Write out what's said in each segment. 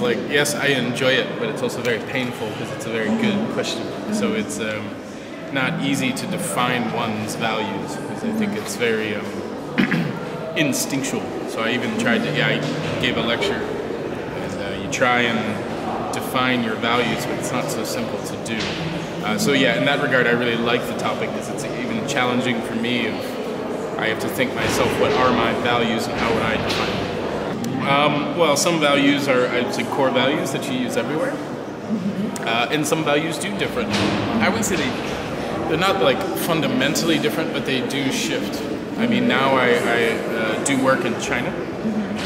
like, yes, I enjoy it, but it's also very painful because it's a very good question. So it's not easy to define one's values because I think it's very instinctual. So I even tried to, I gave a lecture, and you try and define your values, but it's not so simple to do. So yeah, in that regard, I really like the topic because it's even challenging for me. I have to think myself, what are my values and how would I define them? Well, some values are, I'd say, core values that you use everywhere. And some values do differ. I wouldn't say they're not like fundamentally different, but they do shift. I mean, now I do work in China,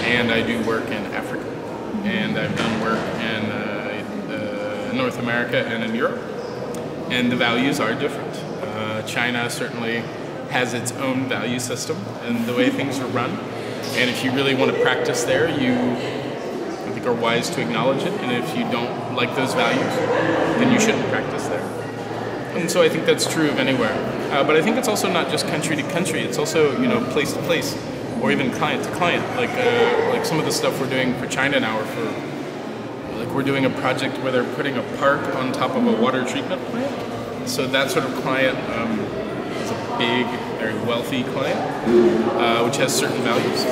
and I do work in Africa, and I've done work in North America and in Europe, and the values are different. China certainly has its own value system and the way things are run, and if you really want to practice there, I think are wise to acknowledge it, and if you don't like those values, then you shouldn't practice there. And so I think that's true of anywhere. But I think it's also not just country to country, it's also, you know, place to place, or even client to client. Like some of the stuff we're doing for China now, we're doing a project where they're putting a park on top of a water treatment plant. So that sort of client is a big, very wealthy client, which has certain values.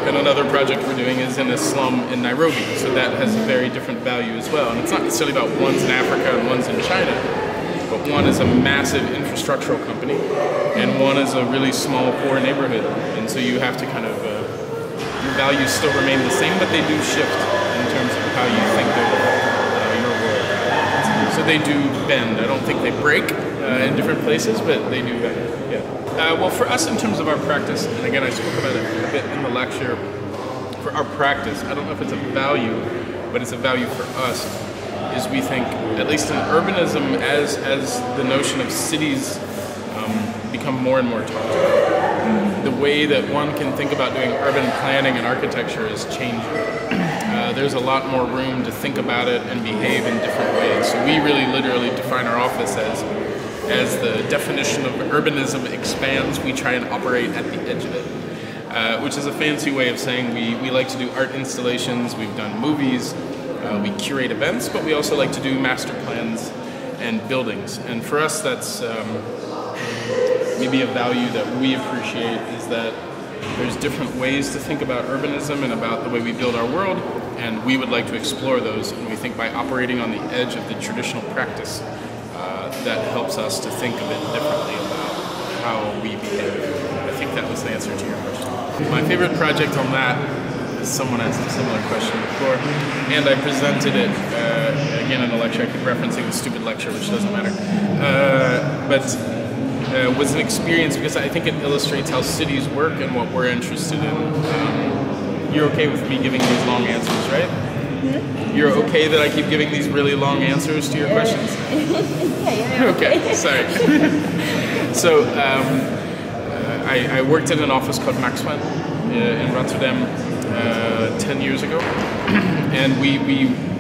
And another project we're doing is in a slum in Nairobi, so that has a very different value as well. And it's not necessarily about one's in Africa and one's in China, but one is a massive infrastructural company, and one is a really small, poor neighborhood. And so you have to kind of, your values still remain the same, but they do shift in terms of how you think of your world. So they do bend. I don't think they break in different places, but they do bend, yeah. Well, for us in terms of our practice, and again I spoke about it a bit in the lecture, for our practice, I don't know if it's a value, but it's a value for us, is we think, at least in urbanism, as the notion of cities become more and more talked about, the way that one can think about doing urban planning and architecture is changing. There's a lot more room to think about it and behave in different ways. So we really literally define our office as the definition of urbanism expands, we try and operate at the edge of it. Which is a fancy way of saying we like to do art installations, we've done movies, we curate events, but we also like to do master plans and buildings. And for us, that's maybe a value that we appreciate, is that there's different ways to think about urbanism and about the way we build our world, and we would like to explore those. And we think by operating on the edge of the traditional practice, that helps us to think a bit differently about how we behave. I think that was the answer to your question. My favorite project on that, someone asked a similar question before, and I presented it again in a lecture. I keep referencing the stupid lecture, which doesn't matter. Was an experience because I think it illustrates how cities work and what we're interested in. You're okay with me giving these long answers, right? You're okay that I keep giving these really long answers to your questions? Okay, sorry. So I worked in an office called Maxwell in Rotterdam 10 years ago, and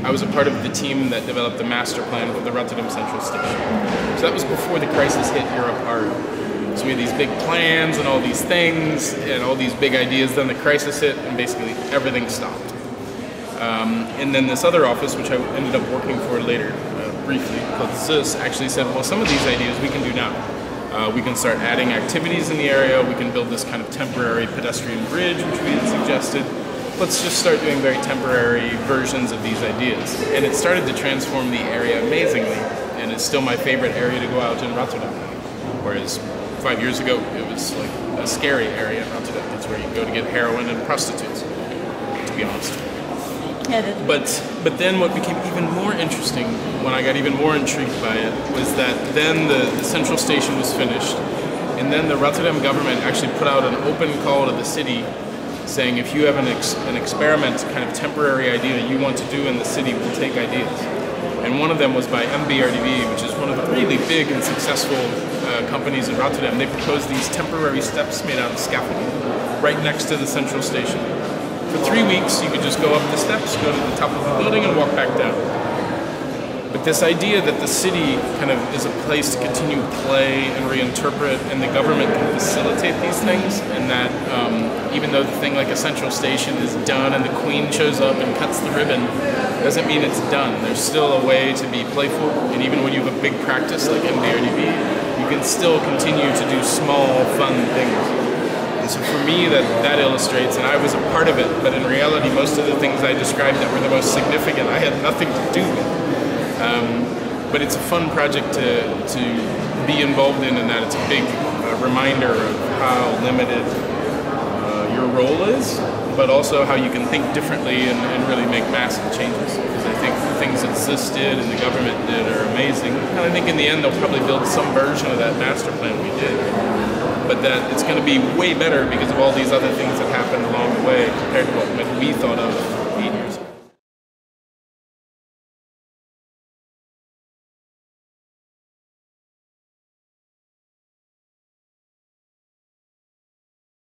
I was a part of the team that developed the master plan for the Rotterdam Central Station. So that was before the crisis hit Europe hard. So we had these big plans and all these things and all these big ideas. Then the crisis hit and basically everything stopped. And then this other office, which I ended up working for later, briefly, called ZUS, actually said, well, some of these ideas we can do now. We can start adding activities in the area. We can build this kind of temporary pedestrian bridge, which we had suggested. Let's just start doing very temporary versions of these ideas. And it started to transform the area amazingly. And it's still my favorite area to go out in Rotterdam. Whereas 5 years ago, it was like a scary area in Rotterdam. That's where you go to get heroin and prostitutes, to be honest. But then what became even more interesting, when I got even more intrigued by it, was that then the central station was finished, and then the Rotterdam government actually put out an open call to the city saying, if you have an experiment, kind of temporary idea that you want to do in the city, we'll take ideas. And one of them was by MBRDV, which is one of the really big and successful companies in Rotterdam. They proposed these temporary steps made out of scaffolding right next to the central station. For 3 weeks, you could just go up the steps, go to the top of the building, and walk back down. But this idea that the city kind of is a place to continue play and reinterpret, and the government can facilitate these things, and that even though the thing like a central station is done and the queen shows up and cuts the ribbon, doesn't mean it's done. There's still a way to be playful, and even when you have a big practice like MDRDB, you can still continue to do small, fun things. And so for me, that illustrates, and I was a part of it, but in reality, most of the things I described that were the most significant, I had nothing to do with. But it's a fun project to be involved in that it's a big reminder of how limited your role is, but also how you can think differently and really make massive changes. Because I think the things that CIS did and the government did are amazing. And I think in the end they'll probably build some version of that master plan we did. But that it's going to be way better because of all these other things that happened along the way compared to what we thought of 8 years ago.